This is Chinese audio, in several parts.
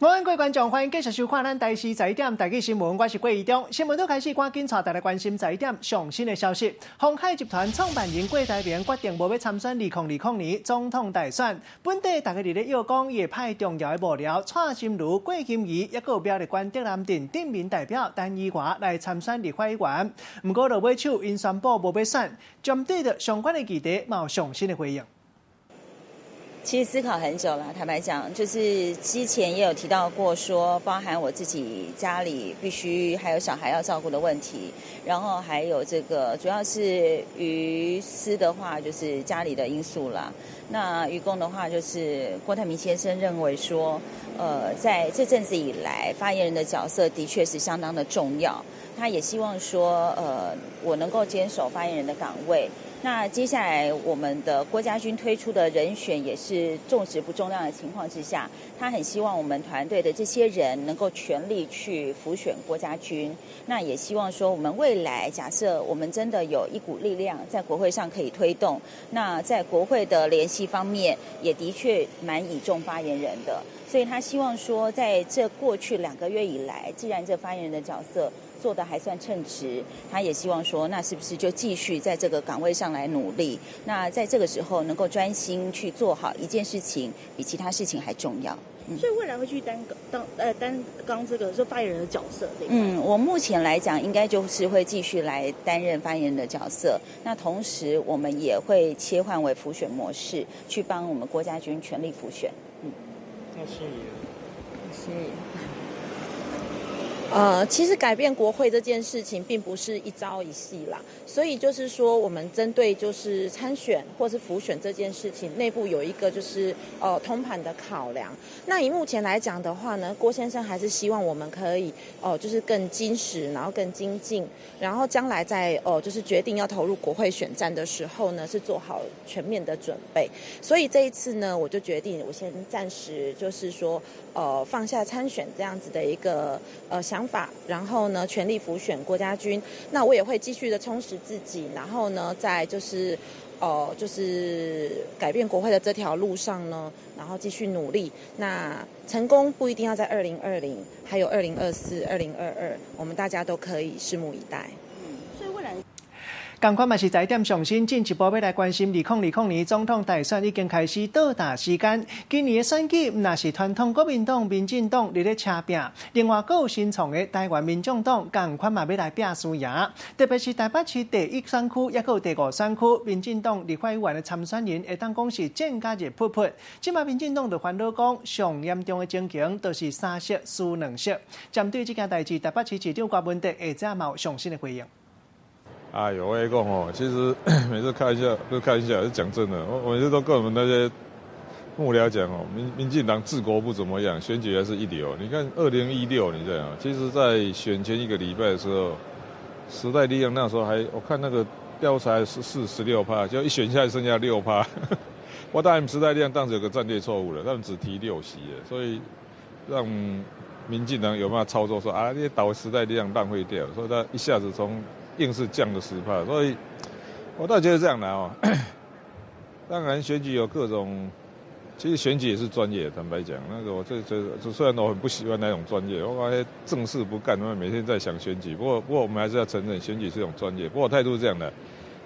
我们各位观众，欢迎继续收看咱台视11点台记新闻，我是郭义中。新闻都开始，赶紧带大家关心11点上新的消息。鸿海集团创办人郭台铭决定无要参选2020年总统大选。本地大家伫咧邀讲，也派重要的幕僚蔡心如、郭金仪，也有标立关德南镇镇民代表陈怡华来参选立法委员。不过，落尾手因宣布无要选，针对的相关的议题，有上新的回应。其实思考很久了，坦白讲，就是之前也有提到过说，包含我自己家里必须还有小孩要照顾的问题，然后还有这个主要是于私的话，就是家里的因素啦。那于公的话，就是郭台铭先生认为说，在这阵子以来，发言人的角色的确是相当的重要。他也希望说，我能够坚守发言人的岗位。那接下来我们的郭家军推出的人选也是重质不重量的情况之下，他很希望我们团队的这些人能够全力去辅选郭家军。那也希望说我们未来假设我们真的有一股力量在国会上可以推动，那在国会的联系方面也的确蛮倚重发言人的。所以他希望说在这过去2个月以来，既然这发言人的角色做得还算称职，他也希望说，那是不是就继续在这个岗位上来努力？那在这个时候能够专心去做好一件事情，比其他事情还重要。所以未来会去担纲这个就发言人的角色。我目前来讲，应该就是会继续来担任发言人的角色。那同时，我们也会切换为辅选模式，去帮我们郭家军全力辅选。其实改变国会这件事情并不是一朝一夕啦，所以就是说，我们针对就是参选或是辅选这件事情，内部有一个就是通盘的考量。那以目前来讲的话呢，郭先生还是希望我们可以就是更精实，然后更精进，然后将来在就是决定要投入国会选战的时候呢，是做好全面的准备。所以这一次呢，我就决定我先暂时就是说放下参选这样子的一个想法，然后呢全力辅选郭家军。那我也会继续的充实自己，然后呢在就是改变国会的这条路上呢，然后继续努力。那成功不一定要在2020，还有2024、2022，我们大家都可以拭目以待。所以未来。同款嘛是11点上新，进一步要来关心2020年总统大选已经开始倒打时间。今年的选举那是传统国民党、民进党伫咧车拼，另外还有新创的台湾民众党，同款嘛要来拼输赢。特别是台北市第1选区，也有第5选区，民进党立法委员的参选人会当讲是战甲热扑扑。即马民进党就烦恼讲，上严重的情形就是3色输2色。针对这件代志，台北市市长郭文德下早有上新的回应。哎呦，我跟你讲哦，其实每次看一下，是讲真的，我每次都跟我们那些幕僚讲哦，民进党治国不怎么样，选举还是一流。你看2016，你这样，其实在选前1个礼拜的时候，时代力量那时候我看那个调查16%，就一选下来剩下6%。我当然时代力量当时有个战略错误了，他们只提6席了，所以让民进党有办法操作说啊，这些岛时代力量浪费掉了，所以他一下子从硬是降了10%，所以我倒觉得这样来哦。当然选举有各种，其实选举也是专业。坦白讲，那个我虽然我很不喜欢那种专业，我感觉正事不干，每天在想选举。不过我们还是要承认选举是一种专业。不过我态度是这样的。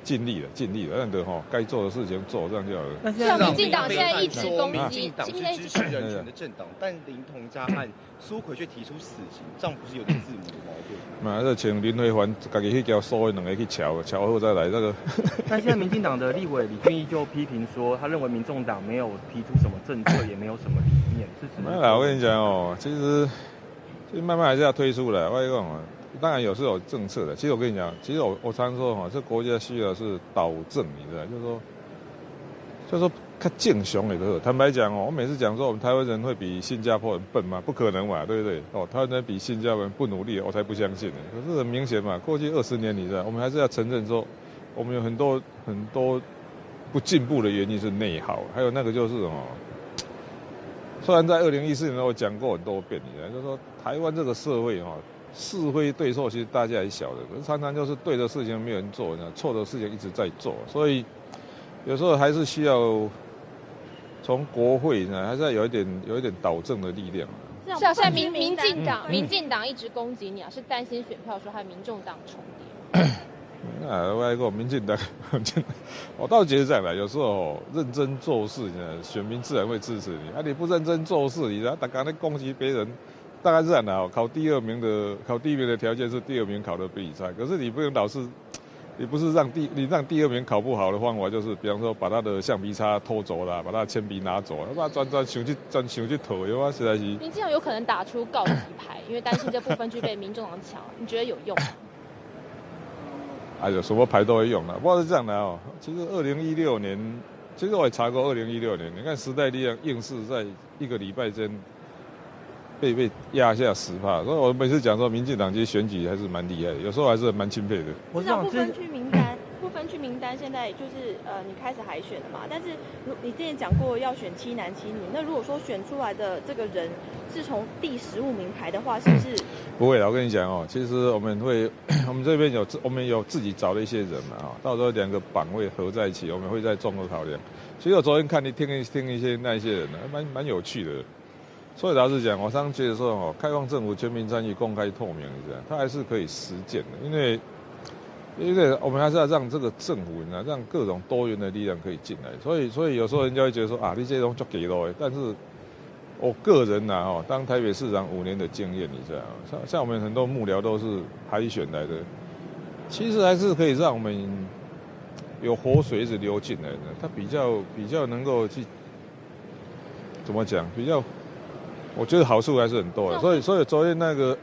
尽力了，让得该做的事情做，这样就好了。那民进党现在一直攻击，民进党是支持人权的政党，但林同家案苏揆却提出死刑，这样不是有点自谋矛盾？嘛，这请林慧环自己去叫所有2个去瞧后再来这个。但现在民进党的立委李俊毅就批评说，他认为民众党没有提出什么政策，也没有什么理念，是没有啦，我跟你讲哦，其实慢慢还是要推出来。我跟你讲当然是有政策的。其实我跟你讲，其实我常说这国家需要是导正，你知道，就是说看正常的都。坦白讲我每次讲说我们台湾人会比新加坡人笨吗？不可能嘛，对不对？台湾人比新加坡人不努力，我才不相信呢。可是很明显嘛，过去20年，你知道，我们还是要承认说，我们有很多不进步的原因是内耗，还有那个就是虽然在2014年我讲过很多遍，你知道，就是说台湾这个社会是非对错，其实大家也晓得，可是常常就是对的事情没有人做，错的事情一直在做，所以有时候还是需要从国会还是要有一点导正的力量。是啊，现在民进党一直攻击你啊，是担心选票说和民众党重叠。我来讲，民进党，我倒觉得这样的，有时候认真做事，选民自然会支持你。你不认真做事，你大家在攻击别人，当然是很好。考第一名的条件是第二名考得比你差，可是你不能老是，你不是让第二名考不好的方法，就是比方说把他的橡皮擦偷走了，把他的铅笔拿走了，把专想去偷，有啊，实在是。民进党有可能打出告急牌，因为担心这部分区被民众党抢，你觉得有用吗？哎呦，什么牌都会用的，不过是这样的哦。其实2016年，其实我也查过2016年，你看时代力量硬是在一个礼拜间被压下10%，所以我每次讲说，民进党其实选举还是蛮厉害的，有时候还是蛮钦佩的。我知道不分区名单现在就是你开始海选了嘛，但是你之前讲过要选7男7女，那如果说选出来的这个人是从第15名排的话，是不是？不会啦，我跟你讲哦，其实我们这边有自己找了一些人嘛啊，到时候2个榜位合在一起，我们会再综合考量。其实我昨天听一些那些人呢，蛮有趣的。所以老实讲，我常常觉得说哦，开放政府全民参与、公开透明这样，它还是可以实践的，因为我们还是要让这个政府呢，让各种多元的力量可以进来。所以有时候人家会觉得说啊，你这种就给了，但是我个人呐当台北市长5年的经验，你知道，像我们很多幕僚都是海选来的，其实还是可以让我们有活水一直流进来的，它比较能够去怎么讲，我觉得好处还是很多的。所以昨天那个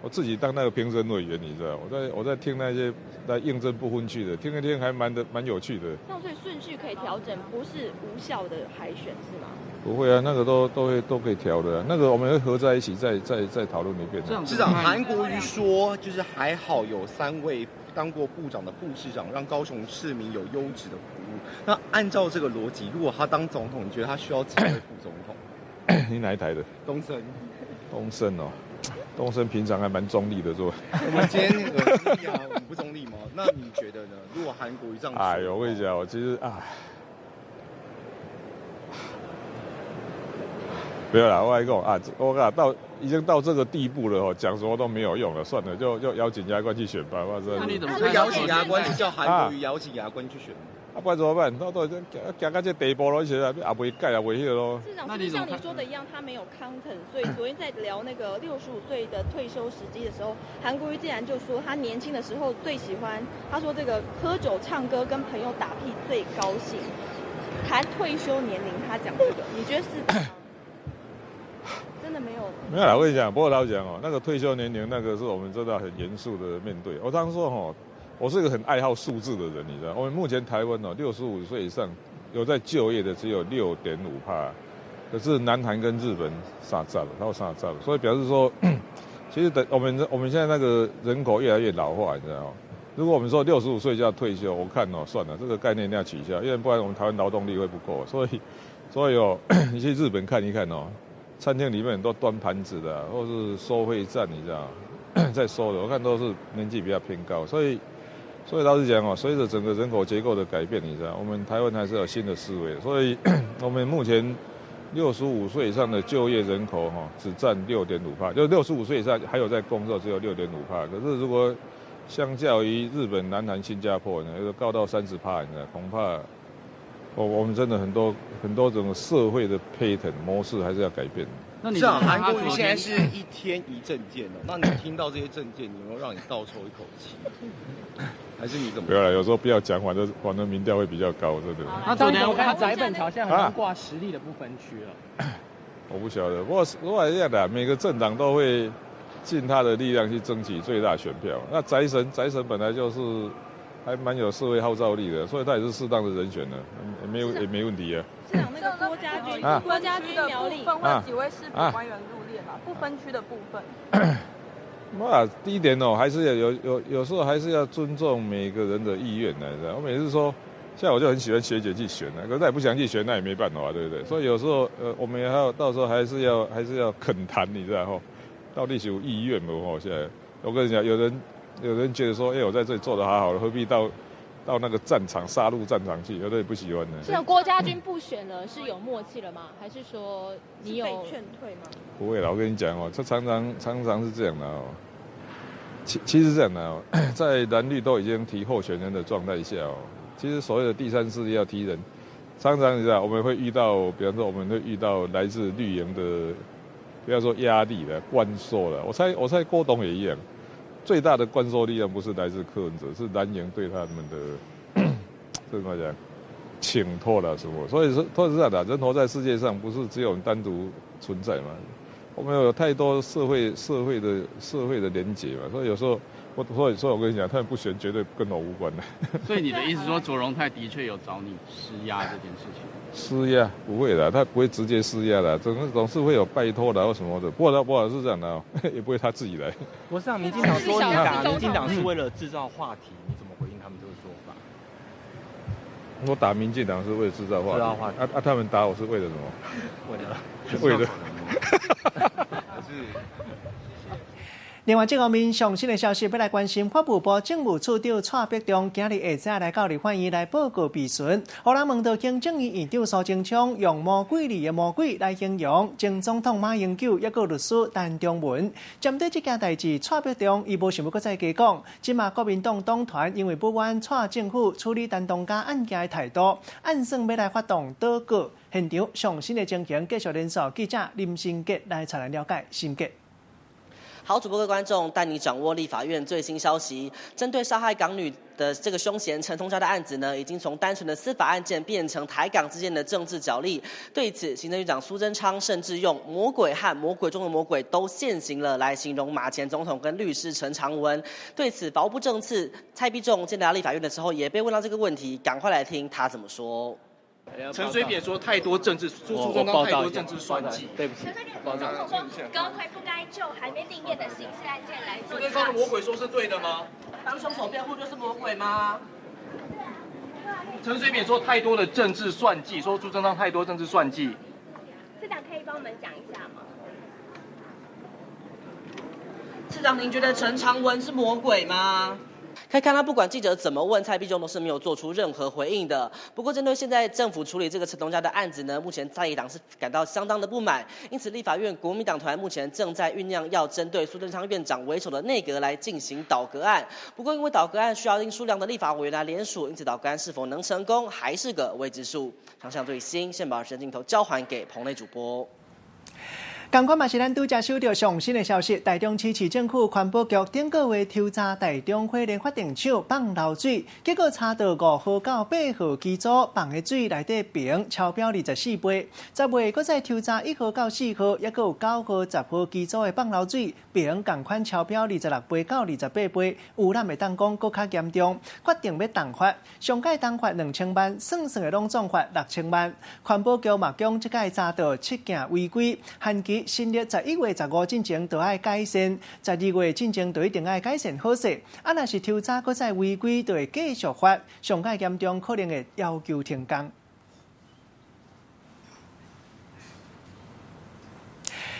我自己当那个评审委员，你知道，我在听那些来应征不分区的，听一听还蛮有趣的。那所以顺序可以调整，不是无效的海选是吗？不会啊，那个都可以调的、啊，那个我们会合在一起再讨论一遍、啊。市长韩国瑜说，就是还好有3位当过部长的副市长，让高雄市民有优质的服务。那按照这个逻辑，如果他当总统，你觉得他需要几位副总统？你哪一台的？东森哦，东森平常还蛮中立的，是吧？我们今天中立啊，我们不中立吗？那你觉得呢？如果韩国瑜这样，哎呦，我跟你讲，我其实不要啦，我来讲我已经到这个地步了哦，讲什么都没有用了，算了，就咬紧牙关去选吧。那你怎么咬紧牙关是叫韩国瑜咬紧牙关去选？不然怎么办？都行到这地步了，而且也不会改，也不会咯。市长是不是像你说的一样，他没有 content， 所以昨天在聊那个65岁的退休时机的时候，韩国瑜竟然就说他年轻的时候最喜欢，他说这个喝酒、唱歌、跟朋友打屁最高兴。谈退休年龄，他讲这个，你觉得是吗？真的没有啦，我跟你讲，不过老实讲哦，那个退休年龄那个是我们真的很严肃的面对。我常说哦。我是一个很爱好数字的人，你知道，我们目前台湾65岁以上有在就业的只有6.5%，可是南韩跟日本杀炸了，所以表示说，其实我们现在那个人口越来越老化，你知道吗？如果我们说65岁就要退休，我看算了，这个概念要取消，因为不然我们台湾劳动力会不够，所以你去日本看一看餐厅里面很多端盘子的，或是收费站，你知道，在收的，我看都是年纪比较偏高，所以老实讲随着整个人口结构的改变，你知道，我们台湾还是有新的思维，所以我们目前65岁以上的就业人口只占6.5%，就65岁以上还有在工作只有6.5%，可是如果相较于日本、南韩、新加坡呢，高到30%，你知道，恐怕我们真的很多整个社会的 pattern 模式还是要改变。那你韩国瑜现在是1天1政见那你听到这些政见，有没有让你倒抽一口气？还是你怎么？不要了，有时候不要讲，反正民调会比较高，真的。那昨天我看宅本好像好像挂实力的不分区了。我不晓得，不过如果这样的，每个政党都会尽他的力量去争取最大选票。那宅神本来就是还蛮有社会号召力的，所以他也是适当的人选呢，也没问题啊。市长那个郭家军苗栗问几位市府官员入列嘛？不分区的部分。第一点还是要有时候还是要尊重每个人的意愿的，知道？我每次说，现在我就很喜欢学姐去选可是她也不想去选，那也没办法，对不对？所以有时候我们还要到时候还是要肯谈，你知道到底是有意愿没？现在我跟你讲，有人觉得说，我在这里做得好好的，何必到到那个战场杀戮战场去，有的也不喜欢的。是郭家军不选了，是有默契了吗？还是说你有被劝退吗？不会啦，我跟你讲哦，这常常是这样的哦。其实这样的哦，在蓝绿都已经提候选人的状态下哦，其实所谓的第三势力要提人，常常你知道我们会遇到，比方说我们会遇到来自绿营的，不要说压力了、灌输了。我猜郭董也一样。最大的灌输力量不是来自柯文哲，是蓝营对他们的这怎么讲请托了什么？所以说，都是这样的，人活在世界上，不是只有单独存在嘛。我们有太多社会的连结嘛，所以有时候所以我跟你讲，他们不选绝对跟我无关的。所以你的意思说，卓荣泰的确有找你施压这件事情？施压不会的，他不会直接施压的，总是会有拜托的或什么的。不过是这样的哦，也不会他自己来。我想民进党说你打民进党是为了制造话题，你怎么回应他们这个说法？我打民进党是为了制造话题，他们打我是为了什么？为了。另外，这个面上新的消息，要来关心法务部政务处长蔡碧中今日下午来到立法院来报告备询。有人问到行政院院长苏贞昌用魔鬼里的魔鬼来形容前总统马英九一个律师陈忠文。针对这件代志，蔡碧中伊无想要再加讲。今嘛国民党党团因为不满蔡政府处理陈东家案件的态度，暗算要来发动倒戈。现场上新的情形继续连线记者林新杰来查来了解新杰。好，主播各位观众，带你掌握立法院最新消息。针对杀害港女的这个凶嫌陈同佳的案子呢，已经从单纯的司法案件变成台港之间的政治角力。对此，行政院长苏贞昌甚至用“魔鬼”和“魔鬼中的魔鬼”都现形了来形容马前总统跟律师陈长文。对此，法务部政次蔡碧仲进来到立法院的时候，也被问到这个问题，赶快来听他怎么说。陈水扁说太多政治，苏贞昌太多政治算计。对不起，陈水扁总统说，阁揆不该就还没定验的刑事案件来做。苏贞昌的魔鬼说是对的吗？当凶手辩护就是魔鬼吗？陈水扁说太多的政治算计，说苏贞昌太多政治算计。市长可以帮我们讲一下吗？市长，您觉得陈长文是魔鬼吗？可以看到，不管记者怎么问，蔡碧仲都是没有做出任何回应的。不过，针对现在政府处理这个陈同佳的案子呢，目前在野党是感到相当的不满，因此立法院国民党团目前正在酝酿要针对苏贞昌院长为首的内阁来进行倒阁案。不过，因为倒阁案需要一定数量的立法委员来联署，因此倒阁案是否能成功还是个未知数。长相最新，现把时间镜头交还给棚内主播。同款嘛是咱拄则收到上新的消息，台中市市政府环保局顶个月抽查台中花莲发电厂放漏水，结果查到5号到8号机组放的水内底瓶超标24杯，10月搁再抽查1号到4号，也搁有9号、10号机组的放漏水瓶同款超标26杯到28杯，污染的当讲搁较严重，决定要重罚，上届重罚2000万，算的拢总罚6000万。环保局嘛将这届查到7件违规，限期新历11月15进前就要改善，12月进前就一定要改善好势。若是抽查搁再违规，就会继续罚，上届严重可能会要求停工。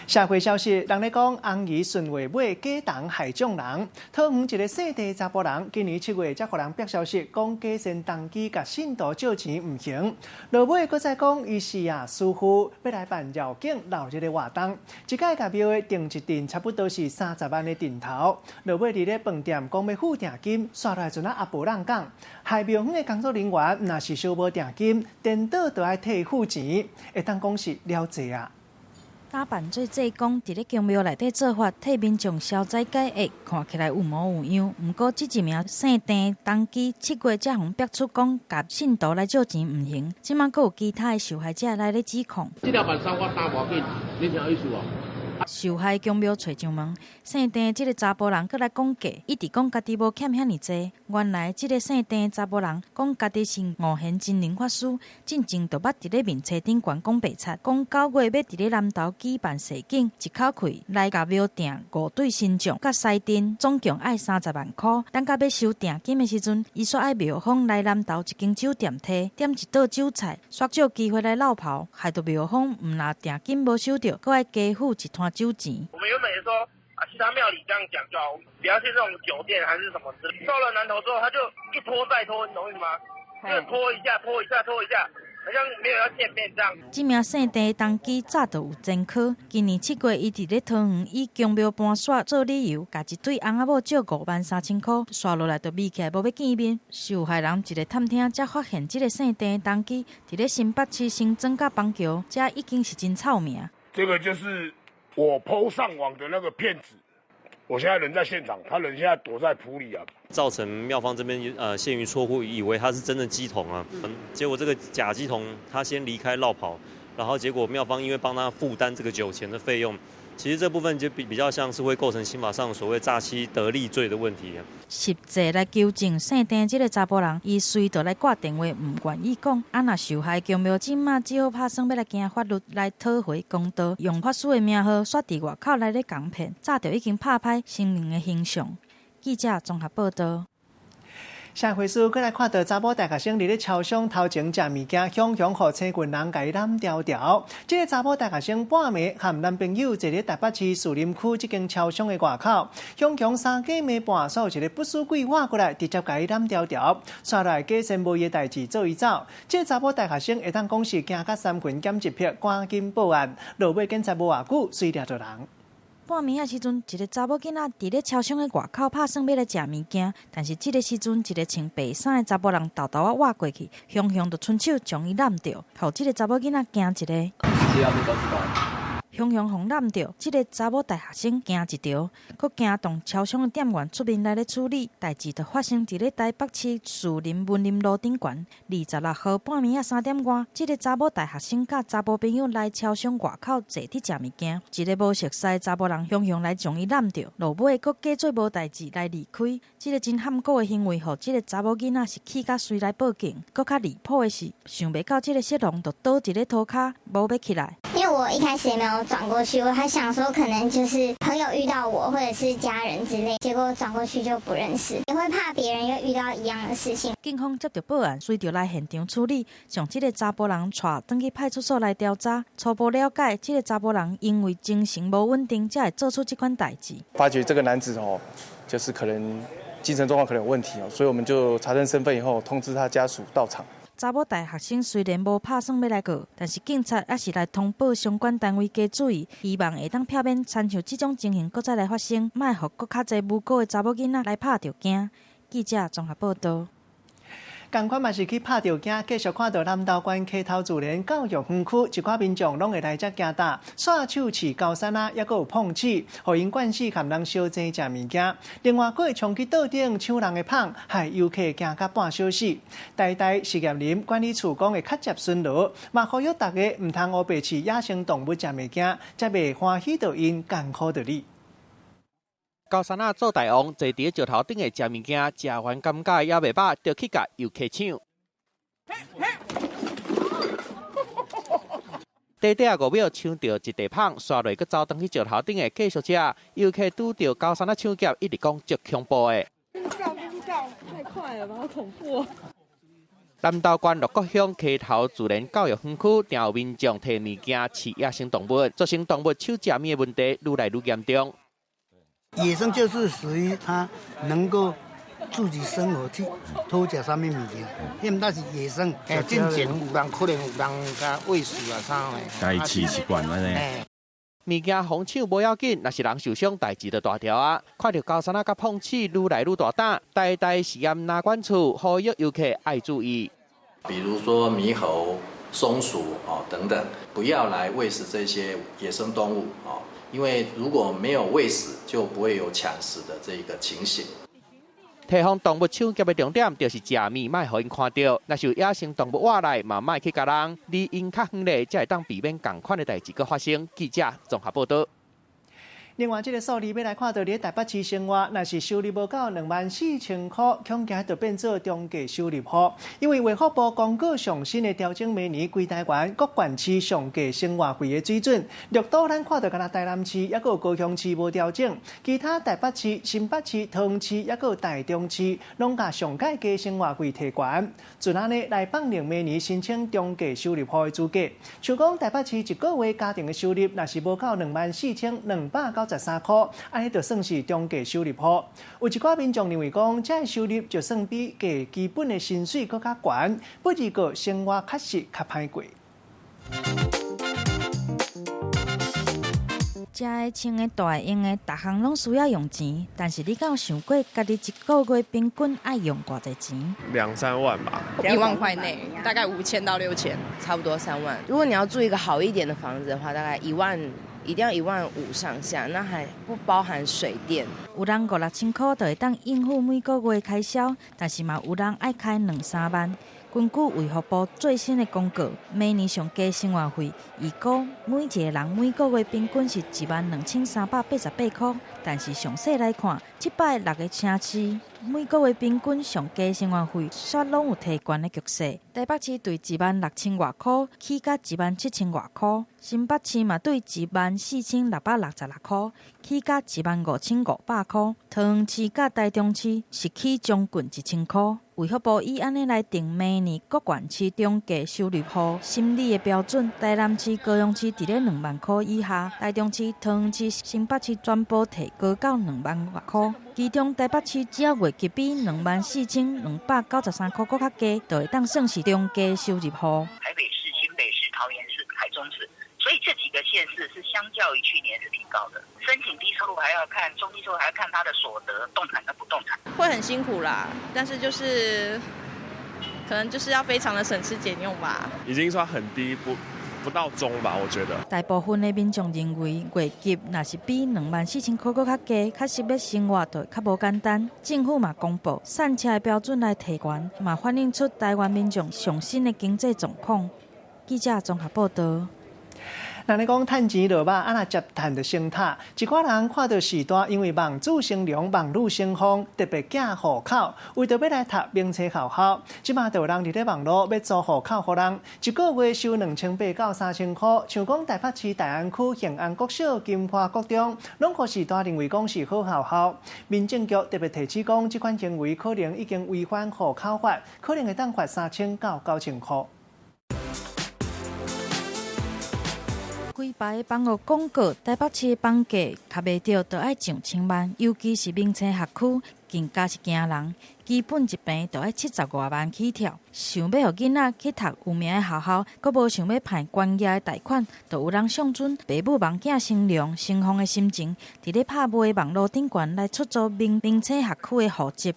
社会消息，人咧讲红姨顺话尾假童害众人。桃园一个姓地查甫人，今年7月才互人逼消息，讲假先登记甲信徒借钱唔行。落尾搁再讲伊是师傅，要来办绕境闹这个活动。一届甲庙的定一定差不多是30万的定头。落尾伫咧饭店讲要付定金，刷来阵也无人讲。害庙方的工作人员若是收无定金，颠倒就要替付钱，会当讲是了济啊。打扮做济公，伫咧宫庙内底做法，替民众消灾解厄，看起来有模有样。毋过，这一名姓郑登记7月才互逼出讲，甲信徒来借钱毋行。即马阁有其他的受害者来咧指控。这条办丧我担无紧，你听意思无？受害宫庙找上门，姓郑这个查甫人搁来讲价，一直讲家己无欠遐尼济。原来这个姓郑查甫人讲家己是五贤真灵法师，进前就捌伫咧面册顶悬讲白贼，讲9月要伫咧南投举办示警，一口气来甲庙订5对新将，甲西镇总共爱30万块。等到要收定金的时阵，伊煞爱庙方来南投一间酒店摕点一道酒菜，煞借机会来闹跑，害得庙方毋拿定金无收到，搁爱加付一摊酒钱。我们原本也说，其他庙里这样讲就好，不要去这种酒店还是什么之类。收了南投之后，他就一拖再拖，你懂意思吗？就拖一下，拖一下，拖一下。好像没有要见面这样。这名姓陈的当机早就有前科，今年7月，伊伫咧桃园以公庙搬刷做理由，甲一对翁仔某借53000块，刷落来就密起来，无要见面。受害人一个探听才发现，这个姓陈的当机伫咧新北市新庄甲邦桥，这已经是真臭名。这个就是我 PO 上网的那个骗子。我现在人在现场，他人现在躲在埔里啊。造成庙方这边陷于错误，以为他是真的乩童啊，结果这个假乩童他先离开绕跑，然后结果庙方因为帮他负担这个酒钱的费用，其实这部分就比较像是会构成刑法上所谓诈欺得利罪的问题啊。实际来纠正姓陈这个查甫人，伊随着来挂电话，唔愿意讲。若受害公庙即马只好拍算要来行法律来讨回公道，用法师的名号刷伫外口来咧讲骗，早就已经拍歹生命的形象。记者综合报道。社会事，过来看到查某大学生伫咧超商头前食物件，向向互青群人甲伊揽条条。这个查某大学生半暝和男朋友坐咧台北市树林区这间超商的外口，向3更暝半，所有一个不输鬼划过来，直接甲伊揽条条，刷来假先无伊的代志做伊走。这个查某大学生会当讲是惊甲3群检一撇，赶紧报案。落尾警察无偌久，随抓到人。半暝啊时阵，一个查某囡仔伫咧超商的外口拍算要来食物件，但是这个时阵，一个穿白衫的查某人豆豆啊挖过去，雄雄就伸手将伊揽着，互这个查某囡仔惊一个。雄雄互揽着，这个查某大学生惊一条，佮惊动超商的店员出面来咧处理。代志就发生伫咧台北市树林文林路顶悬，26号半暝啊3点外，这个查某大学生甲查甫朋友来超商外口坐伫食物件，一个无熟悉的查某人雄雄来将伊揽着，落尾佮假做无代志来离开。这个真悍酷的行为，互这个查某囡仔是气甲随来报警。佮较离谱的是，想袂到这个色狼就倒伫咧涂骹，无要起来。因为我一开始也没有转过去，我还想说可能就是朋友遇到我，或者是家人之类，结果转过去就不认识，也会怕别人又遇到一样的事情。警方接到报案，随着来现场处理，将这个查甫人带转去派出所来调查。初步了解，这个查甫人因为精神无稳定，才会做出这款代志。发觉这个男子就是可能精神状况可能有问题所以我们就查证身份以后，通知他家属到场。查某大学生虽然无拍算要来告，但是警察也是来通报相关单位加注意，希望会当避免参像这种情形搁再来发生，莫互搁较侪无辜的查某囡仔来拍着惊。记者综合报道。同款嘛是去拍着惊，继续看到南投县溪头自然教育园区，一寡民众拢会来遮行搭，耍手持高山啊，也阁有碰瓷，互因惯死含人烧煎食物件。另外，阁会冲去桌顶抢人的棒，害游客行到半小时。台大实验林管理处讲会较接顺路，嘛呼吁大家唔通乌白饲野生动物食物件，才袂欢喜到因，艰苦到你。高山仔做大王，坐伫石头顶的食物件，食完感觉也袂饱，着去甲游客抢。短短5秒抢到一地棒，刷落去走登去石头顶的继续食。游客拄到高山仔抢劫，一直讲足恐怖的。太快了吧，好恐怖哦！南投县鹿谷乡溪头自然教育园区，定有民众摕物件饲野生动物，造成动物手食物的问题愈来愈严重。野生就是属于它能够自己生活去偷食啥物物件，因为那是野生。进前有人可能有人甲喂食啊啥的，家饲习惯安尼。物件哄抢无要紧，若是人受伤，代志就大条啊！看到高山仔甲碰瓷愈来愈大胆，台大实验纳管处呼吁游客爱注意，比如说猕猴、松鼠等等，不要来喂食这些野生动物因为如果没有喂食，就不会有抢食的这个情形。提防动物抢劫的重点就是食物，莫互因看到。若是有野生动物活来，嘛莫去甲人，离因较远咧，才会当避免同款的代志搁发生。记者综合报道。另外，这个数字要来看到，伫台北市生活，若是收入无到24000块，恐惊就变做中价收入户。因为卫福部公告上新的调整每年规台湾各县市上价生活费的水准，绿岛咱看到敢若台南市，也有高雄市无调整，其他台北市、新北市、桃园市，也有台中市，拢甲上届加生活费提悬。尽安尼来放领每年申请中价收入户的资格。像讲台北市一个月家庭的收入，若是无到24290 93块，安尼就算是中价收入户。有一寡民众认为讲，这收入就算比价基本的薪水更加悬，不如个生活确实较歹过。食的、穿的、住的、用的，逐项拢需要用钱。但是你敢有想过，家己一个月平均爱用偌济钱？2、3万吧，1万块内，大概5000到6000，差不多3万。如果你要住一个好一点的房子的话，大概1万，一定要15000上下，那还不包含水电。有人5、6千块就会当应付每个月开销，但是嘛有人爱开2、3万。根据卫福部最新的公告，每年上加生活费预估每一个人每个月平均是12388块，但是详细来看，706个城市每个月平均上加生活费煞拢有提悬的趋势。台北市对16000外块起到17000外块，新北市嘛对14666块起到15500块，桃园市甲台中市是起将近1000块。卫福部以安尼来定每年各县市中价收入户心理的标准，台南市、高雄市伫咧2万块以下，台中市、桃园市、新北市全部提高到2万外块。其中台北市只要月给比24293块搁较低，就会当算是中价收入户。台北市、新北市、桃园市、台中市，所以这几个县市是相较于去年是提高的。申请低收入还要看，中低收入还要看他的所得，动产跟不动产。会很辛苦啦，但是就是可能就是要非常的省吃俭用吧。已经算很低，不到中吧，我觉得。大部分的民众认为，月给若是比24000块搁较低，确实要生活就较无简单。政府嘛公布散车的标准来提悬，嘛反映出台湾民众上新的经济状况。记者综合报道。人咧讲趁钱落肉，啊若接趁就升塔。一寡人看到时代因为望子成龙、望女成凤，特别寄户口，为着要来读名册校校。即马就有人伫咧网络要租户口互人，一个月收2800到3000块。像讲台北市大安区幸安国小、金华国中，拢可时代认为讲是好校校。民政局特别提醒讲，即款行为可能已经违反户口法，可能会当罚3000到9000块。规排的房屋广告，台北市的房价卡袂到，就爱上千万。尤其是名车学区，更加是惊人。基本一平就要70多万起跳。想要互囡仔去读有名的学校，阁无想要贷专业的贷款，就有人上准爸母望囝成龙成凤的心情，伫咧拍卖网络顶悬来出租名车学区的户籍。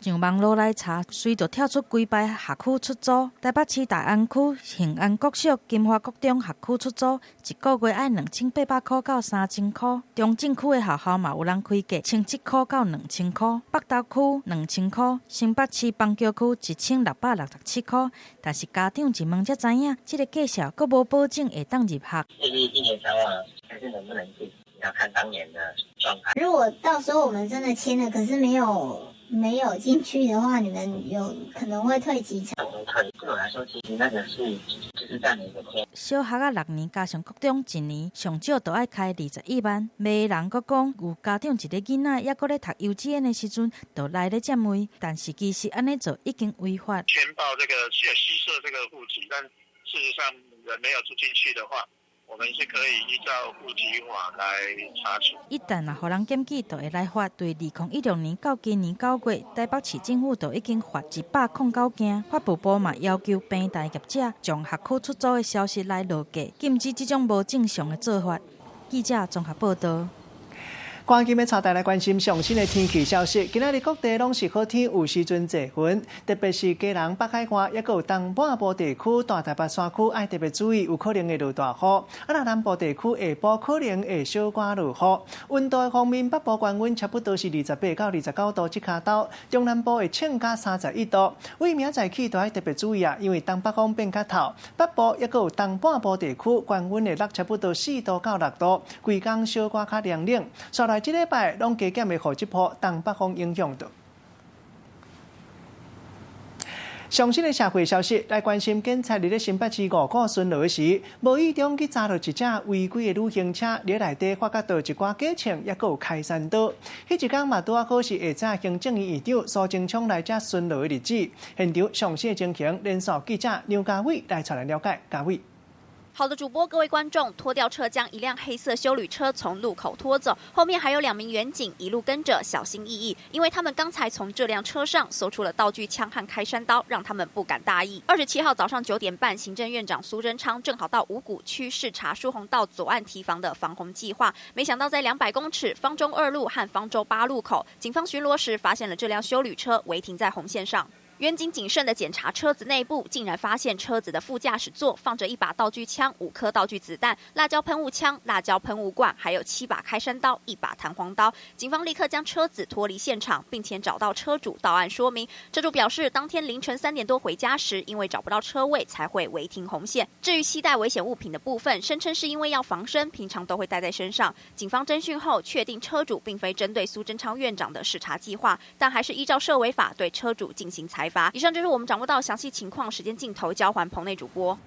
上网络来查，随着跳出规排学区出租，台北市大安区幸安国小、金华国中学区出租，一个月爱2800块到3000块。中正区的学校嘛有人开价1700块到2000块，北投区2000块，新北市邦桥区1667块。但是家长一问才知影，这个介绍阁无保证会当入学。今年3万，但是能不能进，要看当年的状态。如果到时候我们真的签了，可是没有进去的话，你们有可能会退几成？退，对我来说，其实那个就是占了一个天。小学6年，加上国中1年，上少都爱开21万。卖人阁讲，有家长一个囡仔也阁咧读幼稚园的时阵，就来咧占位，但是其实安尼做已经违法。填报这个虚设这个户籍，但事实上人没有住进去的话，我们是可以依照户籍法来查处。一旦互人检举，就会来罚。对2016年到今年9月，台北市政府就已经罚109件。法务部嘛要求平台业者将学区出租的消息来落架，禁止这种无正常的做法。记者综合报道。赶紧要带大家关心上新的天气消息。今仔日各地拢是好天，有时阵侪云，特别是基隆、北海岸，抑佫有东半部地区、大台北山区，爱特别注意，有可能会落大雨。若南部地区下晡可能会小寡落雨。温度方面，北部高温差不多是28到29度即卡度，中南部会降到31度。为明仔起，都爱特别注意啊，因为东北风变较透，北部抑佫有东半部地区高温会落差不多4度到6度，规工小可较凉冷。这礼拜拢加减的雨一波东北风影响到。上新的社会消息来关心，警察伫咧新北市5股巡逻时，无意中去抓到一只违规的旅行车，伫内底发觉到一寡假钱，也佫有开山刀。迄一天嘛，拄啊好是下早行政院院长苏贞昌来遮巡逻的日子。现场上新的情形，连续记者梁家伟来带来了解。家伟。好的主播，各位观众，拖吊车将一辆黑色休旅车从路口拖走，后面还有2名员警一路跟着，小心翼翼，因为他们刚才从这辆车上搜出了道具枪和开山刀，让他们不敢大意。27号早上9点半，行政院长苏贞昌正好到五股区视察疏洪道左岸堤防的防洪计划，没想到在200公尺方中2路和方舟8路口，警方巡逻时发现了这辆休旅车违停在红线上。远景谨慎地检查车子内部，竟然发现车子的副驾驶座放着1把道具枪、5颗道具子弹、辣椒喷雾枪、辣椒喷雾罐，还有7把开山刀、1把弹簧刀。警方立刻将车子脱离现场，并且找到车主到案说明。车主表示，当天凌晨3点多回家时，因为找不到车位才会违停红线。至于携带危险物品的部分，声称是因为要防身，平常都会带在身上。警方侦讯后确定，车主并非针对苏贞昌院长的视察计划，但还是依照涉违法对车主进行裁罚。以上就是我们掌握到详细情况，时间镜头交还棚内主播。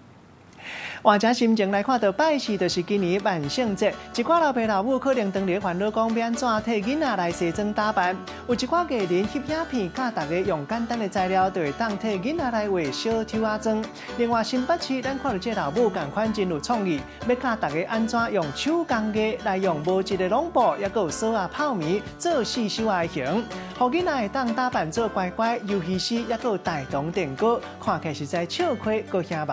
换者心情来看到拜四，就是今年万圣节，一寡老爸老母可能当日烦恼讲要安怎替囡仔来西装打扮。有一寡艺人翕影片，教大家用简单的材料，就会当替囡仔来画小抽仔装。另外，新北市咱看到这老母同款真有创意，要教大家安怎用手工艺来用无一的拢布，也有扫啊泡棉做四手的形，互囡仔会当打扮做乖乖，尤其是也有大同电锅，看起来实在笑开搁香目。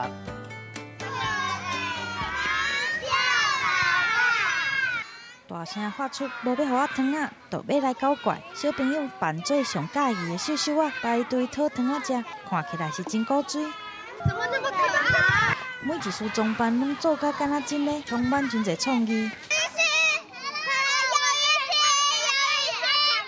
大声发出，无要互我汤啊，就要来搞怪。小朋友扮做上介意的小手啊，排队讨汤啊食，看起来是真古锥。怎么那么可爱？每一束装扮拢做甲敢若真嘞，充满真侪创意。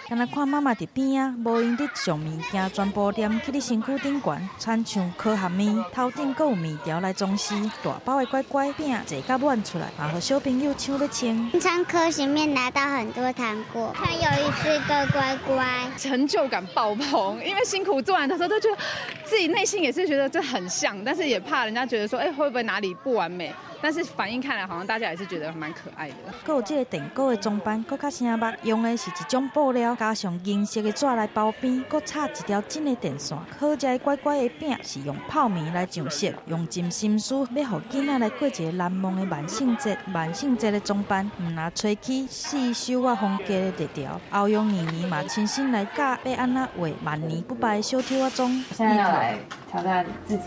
敢若看妈妈伫边啊，无用得上物件，全部踮去你身躯顶悬，亲像烤咸面，头顶阁有面条来装饰，大包的乖乖饼坐甲满出来，也互小朋友抢咧穿。从科学面拿到很多糖果，还有一只个乖乖，成就感爆棚。因为辛苦做完的时候，都觉得自己内心也是觉得这很像，但是也怕人家觉得说，会不会哪里不完美？但是反应看来，好像大家也是觉得蛮可爱的。阁有这个电锅的装扮，阁较醒目，用的是一种布料，加上银色的纸来包边，阁插一条真的电线。好食的乖乖的饼是用泡面来上色，用尽心思要让囡仔来过一个难忘的万圣节。万圣节的装扮，唔拿吹起四手啊风格的特调，后用年年嘛亲身来教，要安怎画万年不败的小抽仔装。现在要来挑战自己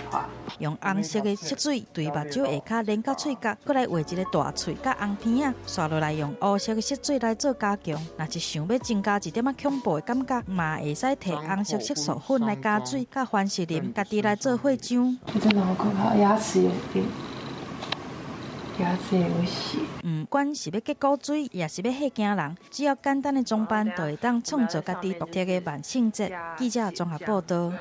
画。用红色的色水对目睭下骹连到喙角，搁来画一个大喙甲红鼻仔，刷落来用乌色的色水来做加强。若是想要增加一点仔恐怖的感觉，嘛会使摕红色色素粉来加水，甲番石林家己来做血浆。真的好可怕，牙齿有病。牙齿也有血。不管是要结古锥，也是要吓惊人，只要简单的装扮，就会当创造家己独特的万圣节。记者综合报道。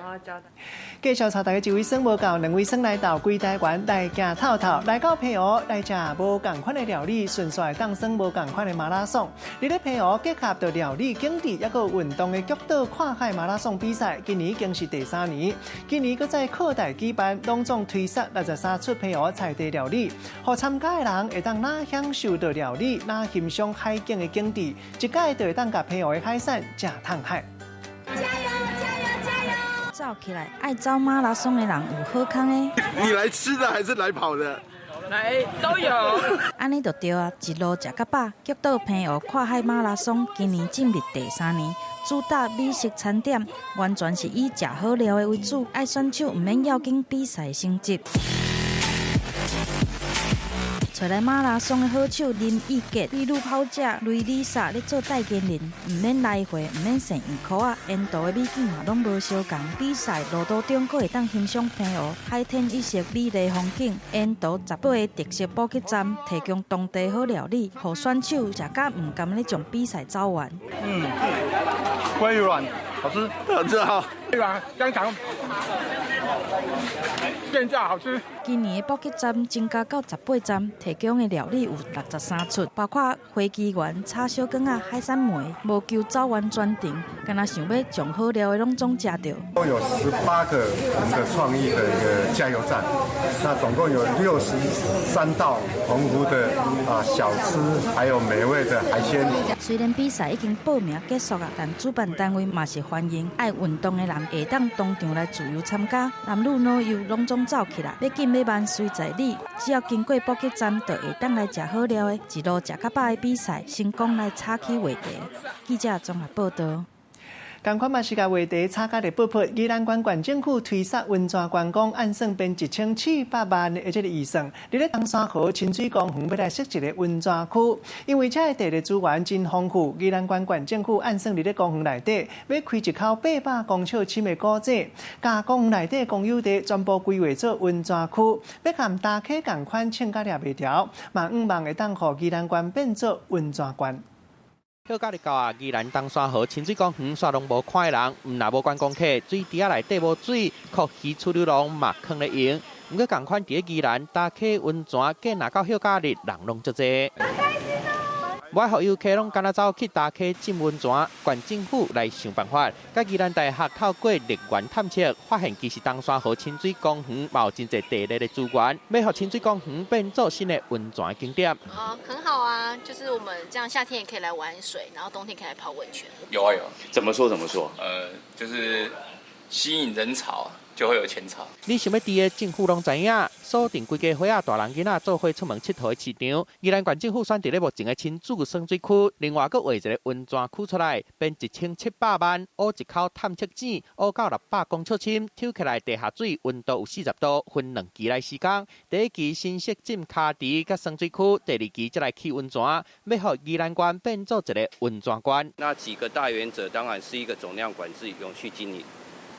继续查大家一位生无够，2位生来到规台湾来行透透，来到澎湖来食无同款的料理，顺续当生无同款的马拉松。伫咧澎湖结合着料理、景致，也有运动的极岛跨海马拉松比赛，今年已经是第3年。今年搁在课台举办，隆重推出63出澎湖菜地料理，互参加的人会当哪享受到料理，哪欣赏海景的景致，一届就会当甲澎湖的海产食烫海。加油加油加油！走起来，爱走马拉松的人有好康的。你来吃的还是来跑的？来都有。安尼就对啊，一路食到饱。极岛澎湖跨海马拉松今年进入第3年，主打美食餐点，完全是以食好料的为主，爱选手唔免要紧比赛成绩。找来马拉松的好手林义杰、秘鲁跑者雷丽莎咧做代言人，唔免来回，唔免剩2箍啊，沿途的美景嘛拢无相共。比赛路途中，阁会当欣赏澎湖海天一色美丽风景。沿途18个特色补给站提供当地好料理，互选手食甲唔甘咧将比赛走完。鲑鱼卵，好吃，很吃好。对吧？香肠，原价好吃。今年的补给站增加到18站，提供的料理有63出，包括飞机员、炒小羹啊、海产糜、无求早丸专程，敢若想要将好料的拢总吃到。都有18个我们的创意的一个加油站，那总共有63道澎湖的小吃，还有美味的海鲜。虽然比赛已经报名结束啊，但主办单位嘛是欢迎爱运动的人人会当当场来自由参加，男女老幼拢总走起来，要紧要万随在理。只要经过补给站，就会当来食好料的，一路食到饱的比赛，成功来插起话题。记者综合报道。同款嘛是甲话题插甲的爆破，宜兰县县政府推杀温泉观光，按算编1700万的这个预算，伫咧东山河清水公园要来设一个温泉区，因为这个地理资源真丰富。宜兰县县政府按算伫咧公园内底要开一口800公尺深的古井，甲公园内底公有地全部规划做温泉区，要含大溪共款请甲掠袂条，嘛希望会当互宜兰县变做温泉县。休假日到啊，宜兰东山河清水公园煞拢无看的人，毋若无观光客，水池仔内底无水，酷鱼出流浪嘛坑咧用。毋过同款伫咧宜兰大溪温泉，计若到休假日人拢足济。我互游客拢敢若走去大溪浸温泉，县政府来想办法，甲宜兰大学透过历源探测，发现其实东山河清水公园有真侪地理的资源，要互清水公园变做新的温泉景点。很好啊，就是我们这样夏天也可以来玩水，然后冬天可以来泡温泉。有啊有，怎么说？就是吸引人潮。就会有钱潮。你想要伫的政府拢知影，锁定规家伙仔大人囡仔做伙出门佚佗的市场。宜兰县政府选伫咧目前的亲子生水区，另外佫画一个温泉区出来，编1700万，挖一口探测井，挖到600公尺深，抽起来地下水温度有40度，分2期来施工。第一期新设浸卡池甲生水区，第2期再来起温泉，要互宜兰县变做一个温泉县。那几个大原则，当然是一个总量管制，永续经营。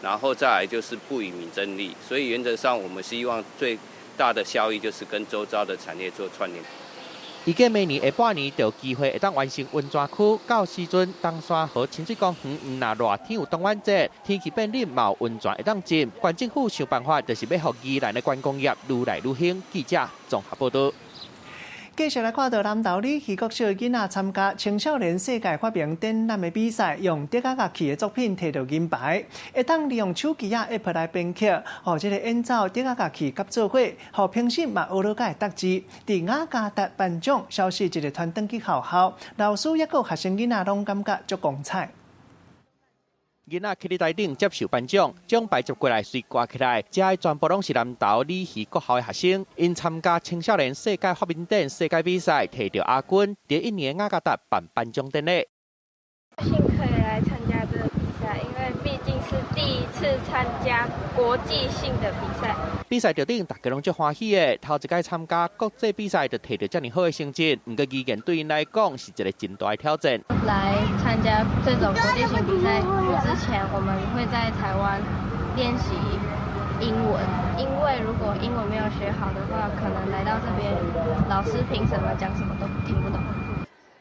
然后再来就是不以民争利，所以原则上我们希望最大的效益就是跟周遭的产业做串联。预计明年下半年就有机会会当完成温泉区，到时阵东山河清水公园毋若热天有冬晚节，天气变冷嘛有温泉会当浸。县政府想办法，就是要让宜兰的观光业愈来愈兴。记者综合报道。继续来看到南投里戏国小囡仔参加青少年世界发明展览的比赛，用德加乐器的作品摕到银牌，会当利用手机啊 App 来编曲，和这个演奏德加乐器合作伙，和评审嘛学到个得知。伫雅加达颁奖，消息一个团登去学校，老师也个学生囡仔拢感觉足光彩。囡仔去伫台顶接受颁奖，奖牌接过来随挂起来，这些全部拢是南投理戏国校的学生，因参加青少年世界发明展世界比赛，摕到亚军。第一年雅加达办颁奖典礼。幸可以来参加这个比赛，因为毕竟是第一次参加国际性的比赛。比赛场顶大家拢足欢喜的，头一届参加国际比赛就摕到这么好的成绩，不过语言对因来讲是一个真大的挑战。来参加这种国际性比赛之前，我们会在台湾练习英文，因为如果英文没有学好的话，可能来到这边，老师评什么讲什么都听不懂。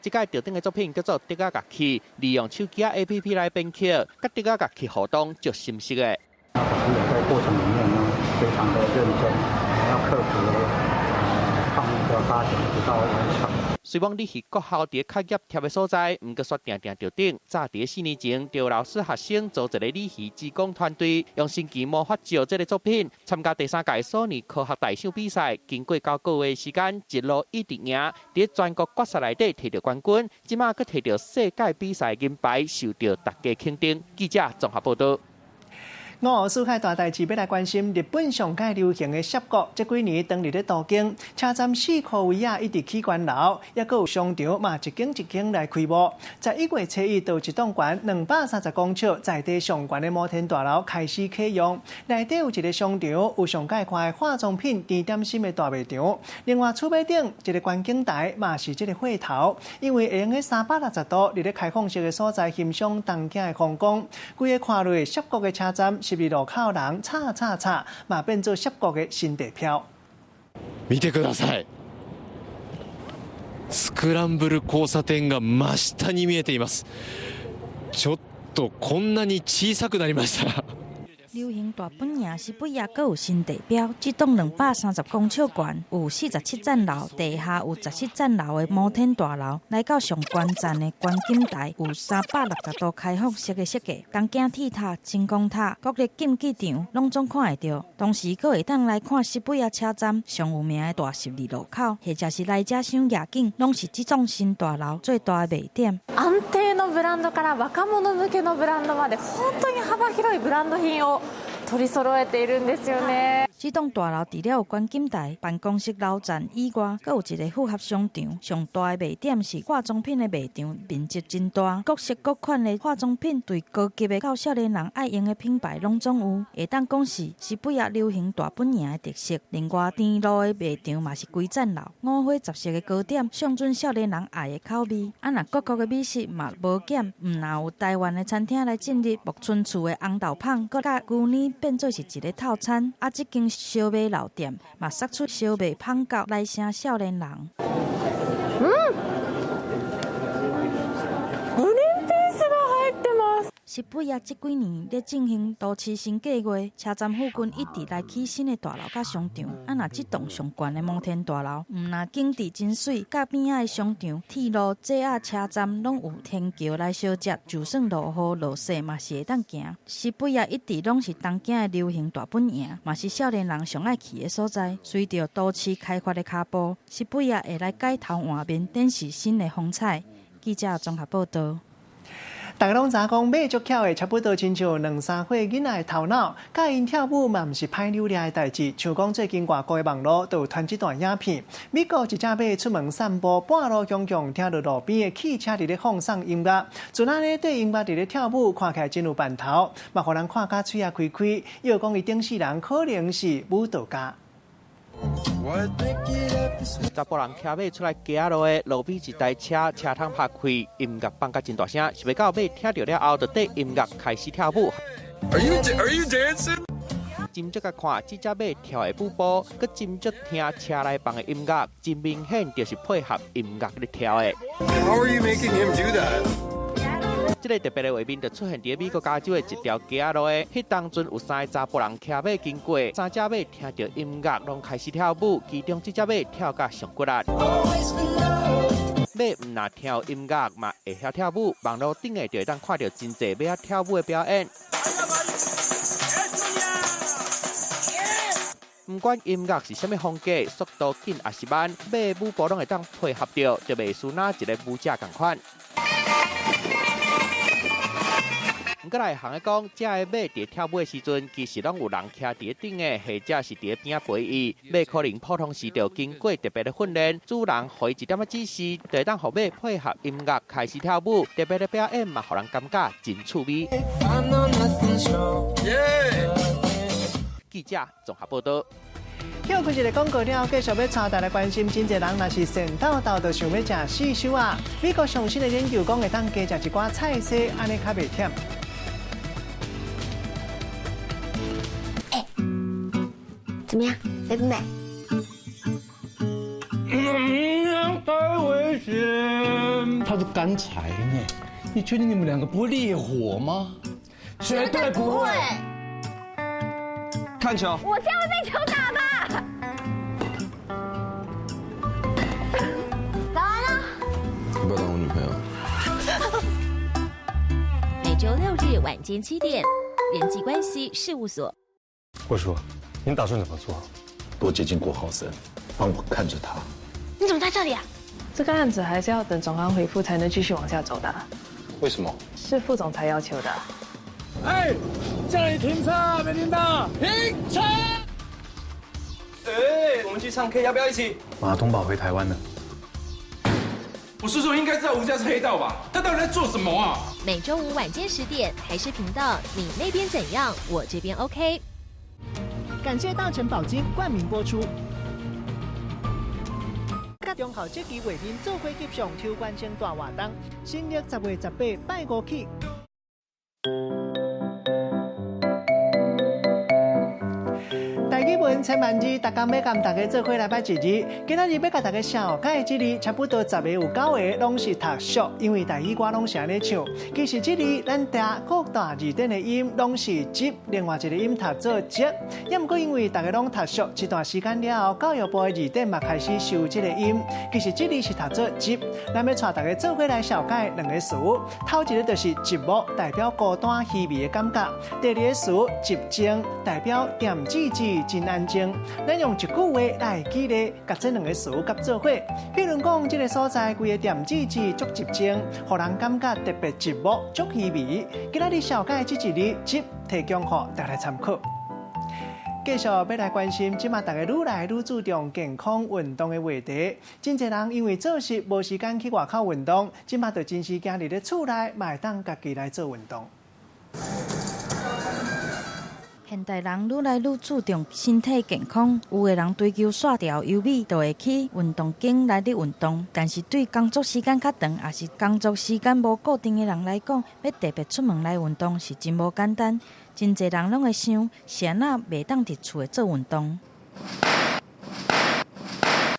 这届场顶的作品叫做德加乐器，利用手机 APP 来编曲，跟德加乐器互动足深熟的。老师也在过程里面呢，非常的认真，要克服创意的发展，直到完成。虽然你是国校伫较业贴的所在，不过却定定着顶。早伫4年前，就有老师学生组一个理戏志工团队，用神奇魔法照这个作品参加第3届索尼科学大赏比赛。经过9个月时间，一路一直赢，伫全国决赛内底摕到冠军，即马佫摕到世界比赛银牌，受到大家肯定。记者综合报道。俄世界大代志要来关心日本上界流行的涩谷，这几年当日咧途经车站4块位啊，一直起关楼，也佫有商场嘛一间一间来开幕。在1月7日，到一栋悬230公尺在地上悬的摩天大楼开始启用，内底有一个商场，有上界看的化妆品、甜点心的大卖场。另外，厝尾顶一个观景台嘛是这个火头，因为会用个360度伫咧开放式的所在欣赏东京的风光。规个看落涩谷的车站。12路口人叉，嘛变做涩谷的新地標。見てください。スクランブル交差点が真下に見えています。ちょっとこんなに小さくなりました。流行大本营是不也阁有新地标，这栋230公尺悬，有47层楼，地下有17层楼的摩天大楼，来到上关站的观景台有360度开放式的设计，钢筋铁塔、真光塔、各个竞技场拢总看会到。同时，阁会当来看西北车站上有名的大12路口，或者是来遮赏夜景，拢是这种新大楼最大的卖点。安定の部ブランドから若者向けのブランドまで本当に幅広いブランド品を取り揃えているんですよね。这栋大楼除了有观景台、办公室楼层以外，还有一个复合商场。上大的卖点是化妆品的卖场，面积真大，各式各款的化妆品，对高级的到少年人爱用的品牌拢总有。会当讲是西北亚流行大本营的特色。另外，天路的卖场嘛是规赞楼，五花十色的糕点，上准少年人爱的口味。啊，若各国的美食嘛无减，若有台湾的餐厅来进入木村厝的红豆胖，佮甲牛奶变做是一个套餐。啊，这间烧麦老店嘛，杀出烧麦胖糕来声少年人。西北亚这几年咧进行都市新计划，车站附近一直来起新的大楼甲商场。啊，若这栋上悬的摩天大楼，若景致真水，甲边仔的商场、铁路、JR车站拢有天桥来相接，就算落雨落雪嘛是会当行。西北亚一直拢是东京的流行大本营，嘛是少年人上爱去的所在。随着都市开发的脚步，西北亚会来改头换面，展示新的风采。记者综合报道。大家拢知讲马足巧的，差不多亲像2、3岁囡仔的头脑。教因跳舞嘛，毋是歹流利的代志。像讲最近外国的网络都有传一段影片，美国一只马出门散步，半路强强听到路边的汽车伫咧放送音乐，阵仔咧对音乐伫咧跳舞，看起来真有办头，嘛互人看甲嘴也开开。又讲伊顶世人可能是舞蹈家。查甫人骑马出来行路的路边一台车，车窗拍开，音乐放甲真大声，是要到马听到了后，就对音乐开始跳舞。Are you dancing？ 斟酌甲看这只马跳的舞步，佮斟酌听车内放的音乐，真明显就是配合音乐咧跳的。How are you making him do that？这个特别的画面就出现伫美国加州的一条街路的，迄当阵有3个查甫人骑马经过，3只马听到音乐，拢开始跳舞，其中这只马跳甲上骨力。马唔若听音乐嘛会晓跳舞，网络顶的就会当看到真济马跳舞的表演。不管音乐是啥物风格，速度紧还是慢，马舞步拢会当配合着，就袂输哪一个舞者同款。搁来行个讲，这个马伫跳舞的时阵，其实拢有人徛伫顶的，或者是伫边仔陪伊。马可能普通时就经过特别的训练，主人予伊一点仔指示，就会当互马配合音乐开始跳舞。特别的表演嘛，互人感觉真趣味。记者综合报道。休息一个广告了，继续要带大家关心，真侪人若是闲斗斗，就想要食四手啊。美国上新的研究讲，会当加食一寡菜色，安尼较袂甜。怎么样？美不美？太危险！它是干柴呢，你确定你们2个不会烈火吗？绝对不会。看球。我这样会被球打吧？打完了。要不要当我女朋友？每周6日晚间7点，人际关系事务所。慧叔，您打算怎么做？多接近郭浩森，帮我看着他。你怎么在这里啊？这个案子还是要等总行回复才能继续往下走的。为什么？是副总裁要求的。哎，这里停车，没听到？停车！哎，我们去唱 K， 要不要一起？马东宝回台湾了。我叔叔应该知道吴家是黑道吧？他到底在做什么啊？每周5晚间10点，台视频道，你那边怎样？我这边 OK。感谢大成宝金冠名播出。中校这期画面做伙翕相抽冠星大活动，新历10月18拜5起。大基本千万字，大家要跟大家做伙来拜一日。今仔日要甲大家小解这里，差不多10个有9个拢是读俗，因为台语歌拢是安尼唱。其实这里咱大各大字典的音拢是接，另外一个音读做接。也毋过因为大家拢读俗一段时间了后，教育部的字典嘛开始收这个音。其实这里是读做接，咱要带大家做伙来小解2个词。头一个就是寂寞，代表孤单稀微的感觉；第2个词寂静，代表点字字。真安静。咱用一句话来举例，甲这两个词夹做伙。比如讲，这个所在规个店址字足集中，互人感觉特别寂寞、足稀微。今仔日小解这一日集提供给大家参考。继续要来关心，即马大家愈来愈注重健康运动的话题。真侪人因为做事无时间去外口运动，即马就真是今日咧厝内嘛会当家己来做运动。现代人愈来愈注重身体健康，有的人追求线条优美，就会去运动间来咧运动。但是对工作时间较长，也是工作时间无固定的人来讲，要特别出门来运动是真无简单。真侪人拢会想，是安那袂当伫厝诶做运动。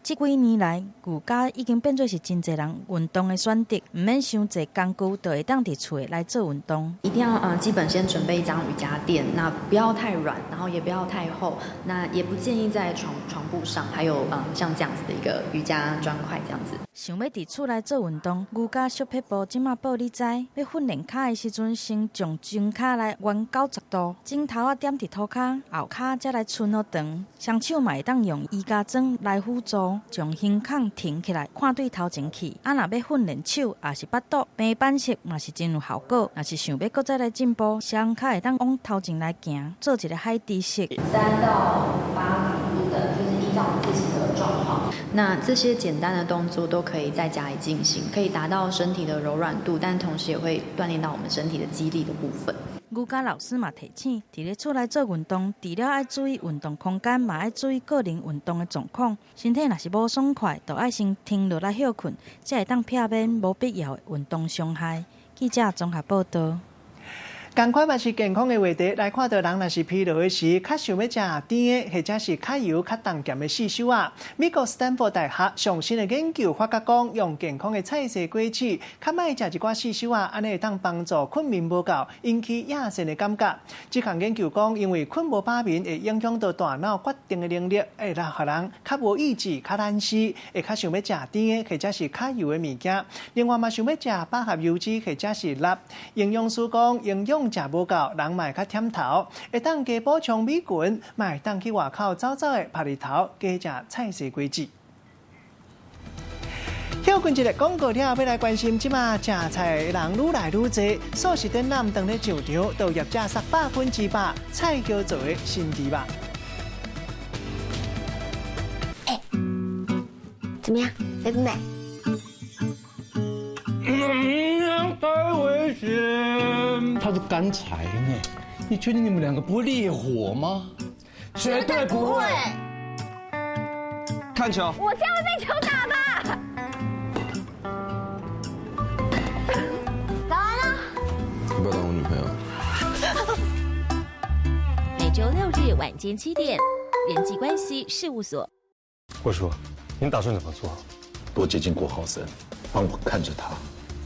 这几年来，瑜伽已经变做是真侪人运动的选择，唔免伤侪工具，就会当伫厝来做运动。一定要基本先准备一张瑜伽垫，那不要太软，然后也不要太厚，那也不建议在床铺上，还有像这样子的一个瑜伽砖块这样子。想要伫厝内做运动，瑜伽小撇步即马报你知。要训练脚的时阵，先将前脚来弯90度，枕头点伫涂骹，后骹才来伸好长。双手嘛会当用瑜伽砖来辅助，将胸孔挺起来，看对头前去。若要训练手，也是巴肚、平板式，嘛是真有效果。若是想要搁再来进步，双脚会当往头前来行，做一个海底式。3到8组不等，就是依照我们自己的状况。那这些简单的动作都可以在家里进行，可以达到身体的柔软度，但同时也会锻炼到我们身体的肌力的部分。瑜伽老师嘛提醒，伫咧厝内做运动，除了爱注意运动空间，嘛爱注意个人运动的状况。身体若是无爽快，就爱先停落来休困，才会当避免无必要的运动伤害。记者综合报道。同款嘛是健康的话题，来看到人若是疲劳的时，较想要食甜的，或者是较油、较重咸的四手啊。美国斯坦福大学上新的研究发觉讲，用健康的菜色果子，较莫食一寡四手啊，安尼会当帮助困眠无够，引起亚神的感觉。这项研究讲，因为困无饱眠会影响到大脑决定的能力，会让互人较无意志、较懒惰，会较想要食甜的，或者是较油的物件。另外嘛，想要食百合油脂或者是辣。营养师讲，营养食无够，人嘛会较忝头，会当加补充米群，嘛会当去外口走走的晒日头，加食菜色果子。休困一个广告了，要来关心即马食菜的人愈来愈多，素食店南顿咧上场，都业者杀100%菜椒做的新猪肉。怎么样，美不美？太危险！它是干柴呢，你确定你们两个不会烈火吗？绝对不会。看球。我这样会被球打吧？打完了。要不要当我女朋友？每周6日晚间7点，人际关系事务所。我说，您打算怎么做？多接近郭浩森，帮我看着他。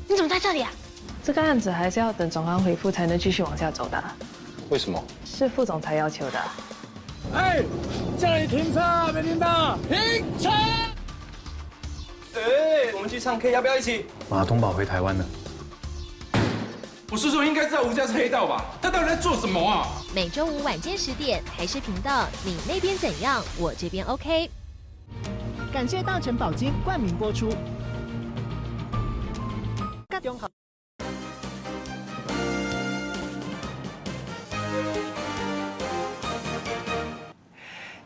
你怎么在这里啊？这个案子还是要等总安回复才能继续往下走的。为什么？是副总裁要求的。哎，这里停车，没听到？停车！哎，我们去唱 K， 要不要一起？马东宝回台湾了。我叔叔应该知道吴家是黑道吧？他到底在做什么啊？每周5晚间10点，台视频道，你那边怎样？我这边 OK。感谢大成宝金冠名播出。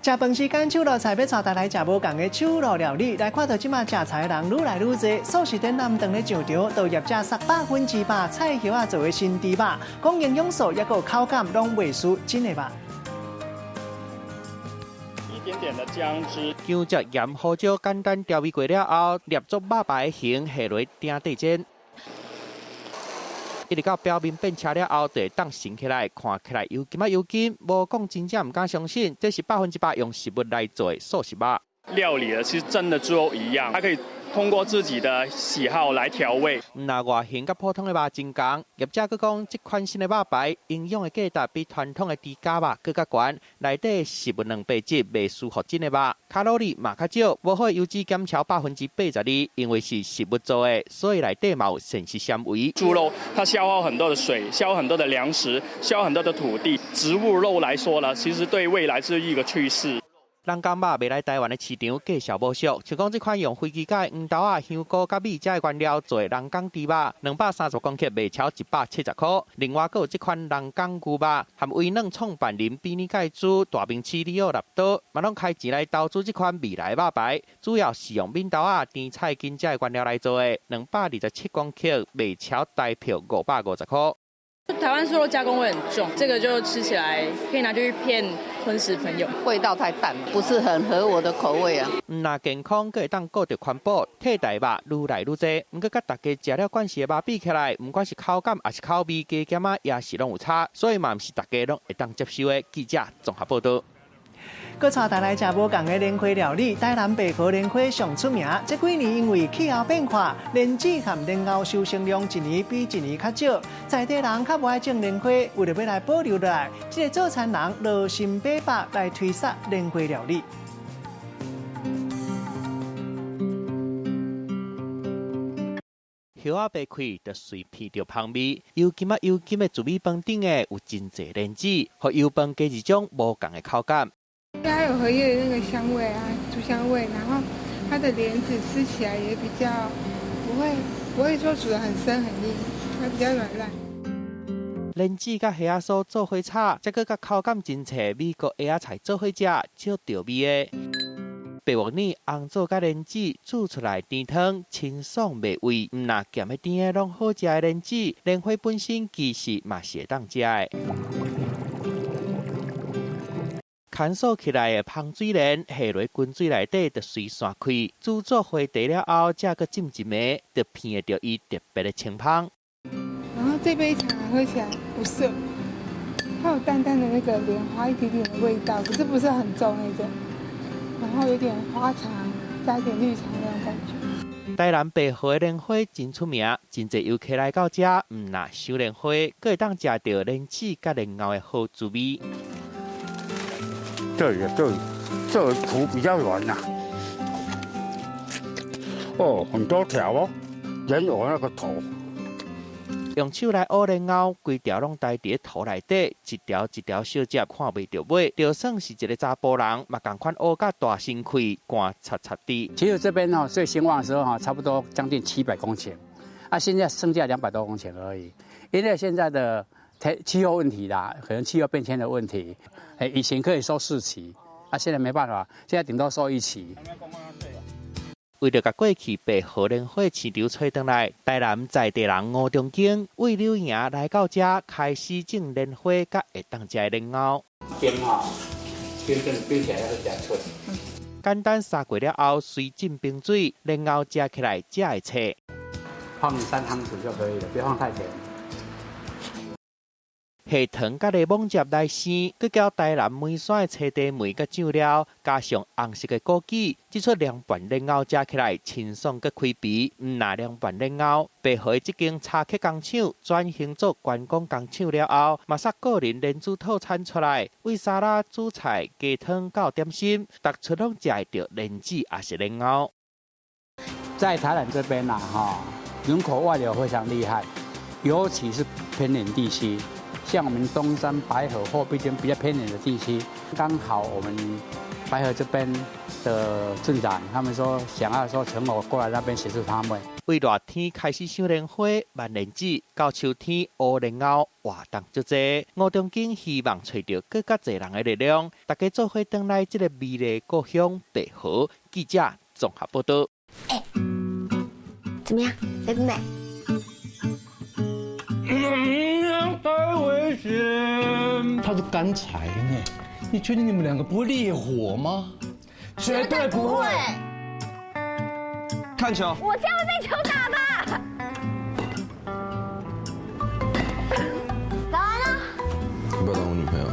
食饭时间，手路菜要带大家来食无共的手路料理，来看到即马食菜的人愈来愈多，素食店南顿咧上场，都业者杀100%菜叶啊做的新猪肉，讲营养素也有口感，拢袂输真的肉。一点点的姜汁，姜汁盐胡椒简单调味过了后，捏做肉排形下落鼎底煎。一直到表面变赤了后，就会当升起来，看起来油金啊油金，无讲真正唔敢相信，这是100%用食物来做的素食肉。料理的其实真的猪肉一样，它可以通过自己的喜好来调味。那外形甲普通的肉真同，业者佫讲，这款新的肉排营养的价值比传统的猪脚肉佫较悬，内底食物蛋白质袂输互真的肉，卡路里嘛较少，无好油脂减超82%，因为是食物做的，所以内底嘛有膳食纤维。猪肉它消耗很多的水，消耗很多的粮食，消耗很多的土地。植物肉来说呢，其实对未来是一个趋势。人工肉未来台湾的市场继续补足，像讲这款用飞机界黄豆啊、香菇甲米这原料做的人工猪肉，230公克卖超170块。另外，还有这款人工牛肉，含威软创办人比尼盖主、大名市李奥纳多，嘛拢开钱来投资这款未来肉排，主要是用闽豆啊、甜菜根这原料来做的，227公克卖超台票550块。台湾猪肉加工味很重，这个就吃起来可以拿去骗荤食朋友，味道太淡，不是很合我的口味啊。那健康，佮会当顾着环保，替代肉愈来愈多。不过，甲大家食了惯习的肉比起来，不管是口感还是口味，加减啊也是拢有差，所以嘛毋是大家拢会当接受的。记者综合报道。搁带大来食无共的莲花料理，台南白河莲花上出名。这几年因为气候变化，莲子和莲藕收成量一年比一年较少，在地人较无爱种莲花，为了要来保留落来，这个做餐人热心摆摆来推广莲花料理。叶啊白开，就随闻着香味。油金的糯米饭顶的有真侪莲子，和油饭加一种无共的口感。它有荷叶的那个香味啊，竹香味，然后它的莲子吃起来也比较不会说煮得很深很硬，它比较软烂。莲子甲虾酥做伙炒，再佮口感真脆，美国虾菜做伙食，超调味的。白木耳红做甲莲子煮出来甜汤，清爽美味。唔那咸的甜的拢好食的莲子，莲花本身其实嘛是会当食的。牵锁起来的芳水莲，下落滚水内底，就随散开。煮做花茶了后，再搁浸一暝，就闻得到伊特别的清芳。然后这杯茶喝起来不涩，它有淡淡的那个莲花一点点的味道，可是不是很重那种。然后有点花茶，加一点绿茶那种感觉。台南白河的莲花真出名，真侪游客来到这，唔那赏莲花，搁会当食到莲子甲莲藕的好滋味。这土比较软呐、哦，很多条哦，人有那个头。用手来挖莲藕，规条拢待伫土内底，一条一条小节看袂到尾，就算是一个查甫人，嘛同款挖甲大身躯，干擦擦的。其实这边哦，最兴旺的时候哈，差不多将近700公顷，啊，现在剩下200多公顷而已，因为现在的气候问题啦，可能气候变迁的问题，以前可以收4期，啊，现在没办法，现在顶多收1期。为了甲过去白河莲花市场找回来，台南在地人吴中经为柳营来到这，开始种莲花甲会当食的莲藕。根冰起来会比较脆。简单杀过了后，随浸冰水，莲藕食起来才会脆。放3汤匙就可以了，别放太甜。下糖甲柠檬汁来生，佮叫台南梅山的青地梅佮酱料，加上红色的枸杞，这出凉拌莲藕食起来清爽佮开鼻。唔那凉拌莲藕，白河这间茶客工厂转型做观光工厂了后，马上个人连煮套餐出来，为沙拉、主菜、鸡汤到点心，逐出拢食会到莲子也是莲藕。在台南这边呐，人口外流非常厉害，尤其是偏远地区。像我们东山、白河、后壁边比较偏远的地区，刚好我们白河这边的镇长，他们说想要说请我过来那边协助他们。为热天开始赏莲花、万莲子，到秋天乌莲藕活动足济。吴中经希望找到更加侪人的力量，大家做伙回来这个美丽故乡白河。记者综合报道。怎么样？美不美？太危险！它是干柴呢，你确定你们2个不会烈火吗？绝对不会。看球，我这样会被球打吧？打完了。要不要当我女朋友？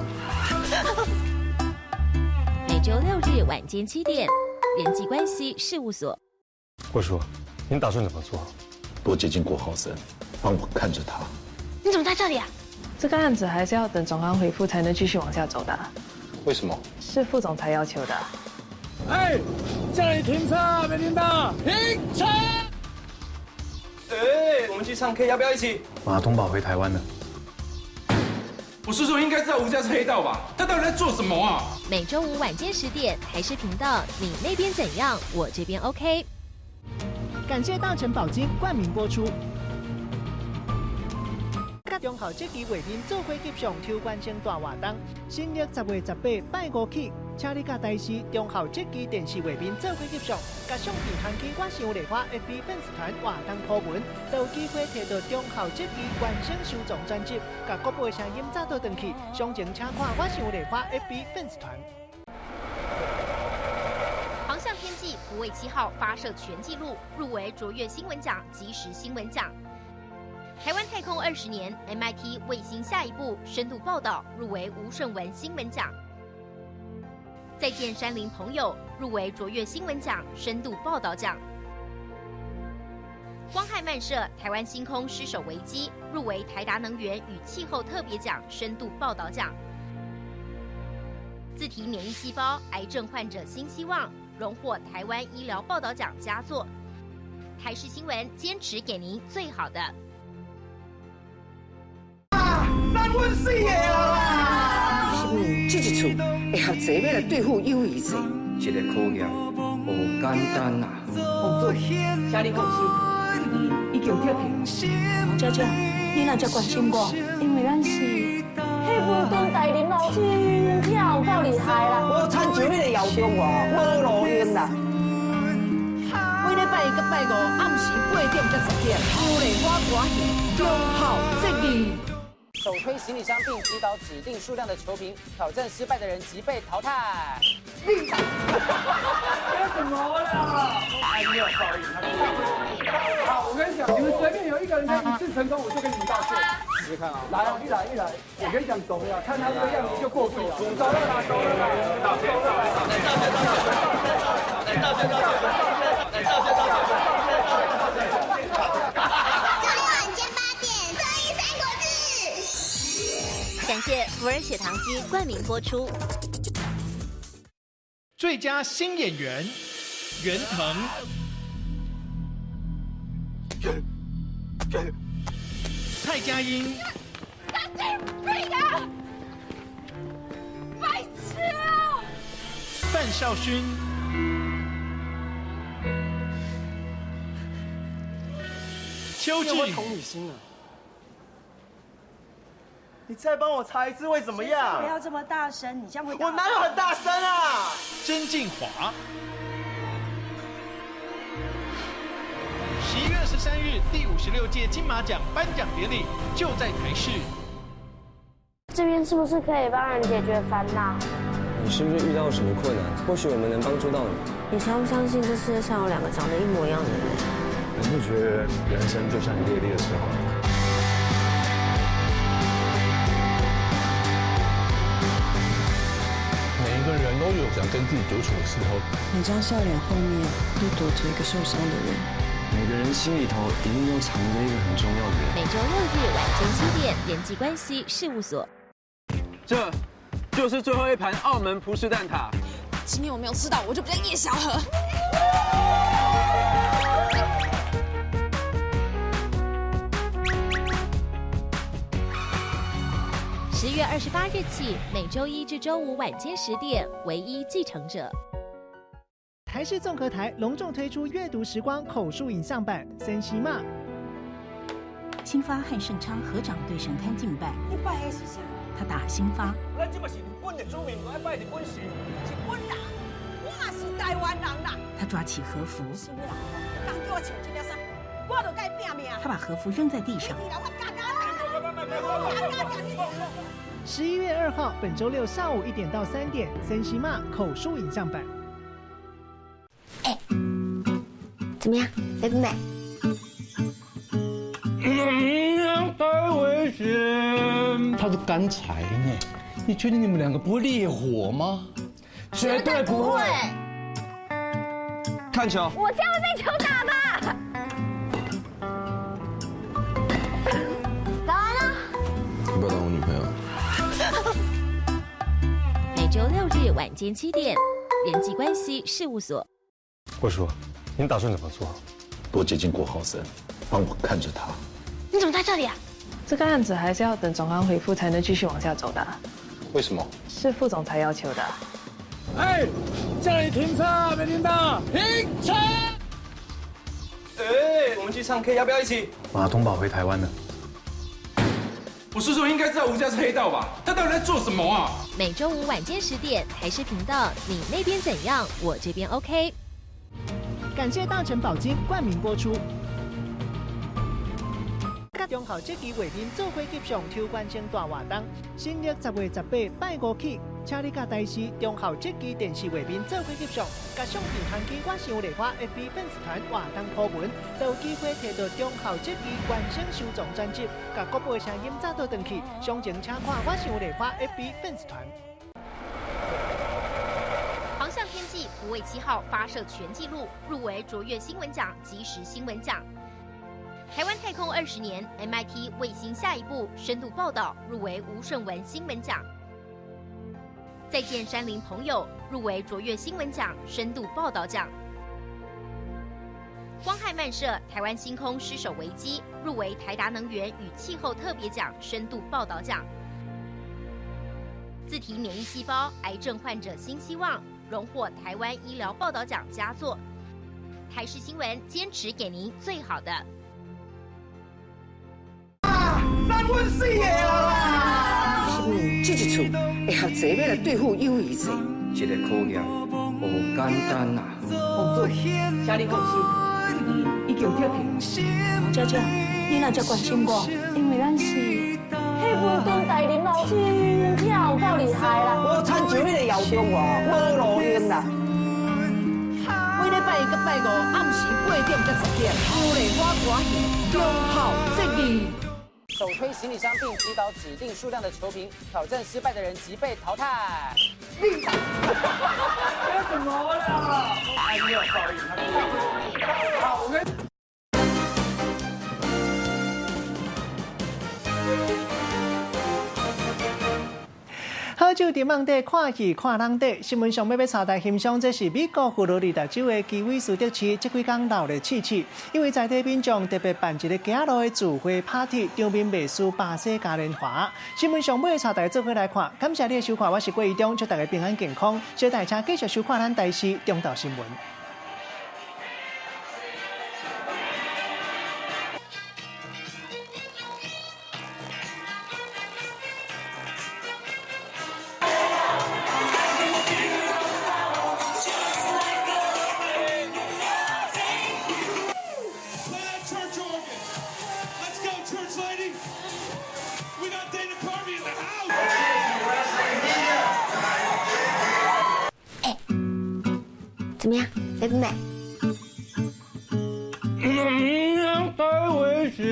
每周6日晚间7点，人际关系事务所。我说，您打算怎么做？多接近郭浩森，帮我看着他。你怎么在这里啊？这个案子还是要等总安回复才能继续往下走的。为什么？是副总裁要求的。哎，这里停车，没听到？停车！哎，我们去唱 K， 要不要一起？马东宝回台湾了。我叔叔应该知道吴家是黑道吧？他到底在做什么啊？每周五晚间10点，台视频道，你那边怎样？我这边 OK。感谢大成宝金冠名播出。中校这期卫兵做伙翕相抽冠星大活动，新历10月18拜5起，请你甲台视中校这期电视卫兵做伙翕相，甲相片传去我想丽花 FB 粉丝团活动铺文，就有机会摕到中校这期完整收藏专辑，甲各部声音早倒转去，详情请看我想丽花 FB 粉丝团。航向天际福卫7号发射全纪录，入围卓越新闻奖、即时新闻奖。台湾太空20年 ，MIT 卫星下一步深度报道入围吴顺文新闻奖。再见山林朋友入围卓越新闻奖、深度报道奖。光害漫射台湾星空失守危机入围台达能源与气候特别奖、深度报道奖。自体免疫细胞癌症患者新希望荣获台湾医疗报道奖佳作。台视新闻坚持给您最好的。咱阮死的啦！是不是这一出会合齐要来对付友谊者？这个考验不简单啊！洪总，请你放心，已经贴平。姐姐，你哪只关心我？因为咱是迄武顿大林老师，跳够厉害啦！我参照你的要求无路用啦。每礼拜一到拜五暗时8点至10点，有丽花歌戏中校这里。首推行李箱并击倒指定数量的球瓶，挑战失败的人即被淘汰。你干什么啦？哎，没有报应，好，我跟你讲，你们随便有一个人在1次成功，我就跟你们道歉。试试看啊！来啊，一来。我跟你讲，走了，看他这个样子就过分了。走了啦，道歉。感谢福尔血糖机冠名播出。最佳新演员袁腾，蔡佳音，瑞阳，白痴啊！范少勋，邱志宇。同理心啊！你再帮我查一次会怎么样？不要这么大声，你这样会。我哪有很大声啊？曾敬华。11月23日，第56届金马奖颁奖典礼就在台视。这边是不是可以帮人解决烦恼？你是不是遇到什么困难？或许我们能帮助到你。你相不相信这世界上有2个长得一模一样的人？你不觉得人生就像列车吗？每个人都有想跟自己独处的时候。每张笑脸后面都躲着一个受伤的人。每个人心里头一定都藏着一个很重要的人。每周6日晚间7点，人际关系事务所。这就是最后一盘澳门葡式蛋挞。今天我没有吃到，我就比较叶小河。10月28日起，每周1至周5晚间10点，唯一继承者。台视综合台隆重推出阅读时光口述影像版《森西嘛》。辛发和盛昌合掌对神龛敬拜。你拜的是啥？他打辛发。咱这嘛是日本的主民，我要拜日本神。日本人，我是台湾人啦。他抓起和服。什么人？刚叫我穿这件衫，我就该拼命。他把和服扔在地上。11月2号，本周6下午1点到3点，《森西嘛》口述影像版。怎么样，美不美？太危险！它是干柴呢，你确定你们2个不会烈火吗？绝对不会。看球。我这样会被球打吧？打完了。要不要当我女朋友？每周6日晚间7点，人际关系事务所。我说，您打算怎么做？多接近郭浩森，帮我看着他。你怎么在这里啊？这个案子还是要等总安回复才能继续往下走的。为什么？是副总裁要求的。哎，叫你停车，没听到？停车！哎，我们去唱 K， 要不要一起？马东宝回台湾了。我叔叔应该知道吴家是黑道吧？他到底在做什么啊？每周5晚间10点，台视频道，你那边怎样？我这边 OK。感谢大成保金冠名播出。中校这期卫兵做伙翕相抽冠争大活动，新历10月18拜5起，请你甲台视中校这期电视卫兵做伙翕相，甲相片传去我想丽花 FB 粉丝团活动铺文，都有机会摕到中校这期完整收藏专辑，甲各部声音早倒转去，详情请看我想丽花 FB 粉丝团。航向天际福卫7号发射全纪录，入围卓越新闻奖即时新闻奖。台湾太空20年 ，MIT 卫星下一步深度报道入围吴顺文新闻奖。再见山林朋友入围卓越新闻奖深度报道奖。光害漫射台湾星空失守危机入围台达能源与气候特别奖深度报道奖。自体免疫细胞癌症患者新希望荣获台湾医疗报道奖佳作。台视新闻坚持给您最好的。咱阮死的啦！是不是这一处会合齐要来对付友谊者？这个考验不简单啊！洪总，请你放心，你已经跳起。姐姐，你哪只关心我？因为咱是迄武顿大林老师跳够厉害啦！我参照迄个摇中哦，无路用啦。每礼拜1到拜5暗时8点至10点，有丽花歌戏中校这里。手推行李箱并击倒指定数量的球瓶，挑战失败的人即被淘汰。你干什么啦？哎呦，不好意思，好，我跟。好久伫网底看戏看人底，新闻上要插台欣赏，这是美国佛罗里达州的基韦斯特市这几天闹热气气，因为在地民众特别办一个假路的聚会 party， 场面袂输巴西嘉年华。新闻上要插台做伙来看，感谢你的收看，我是郭义中，祝大家平安健康，小大家继续收看咱台视中道新闻。怎么样，美不美？太危险！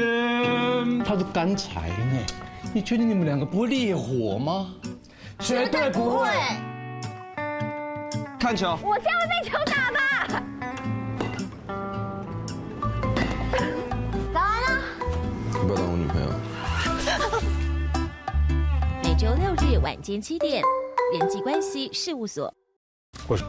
它是干柴呢，你确定你们2个不会烈火吗？绝对不会。看球。我这样会被球打吧？打完了。要不要当我女朋友？每周6日晚间7点，人际关系事务所。我说。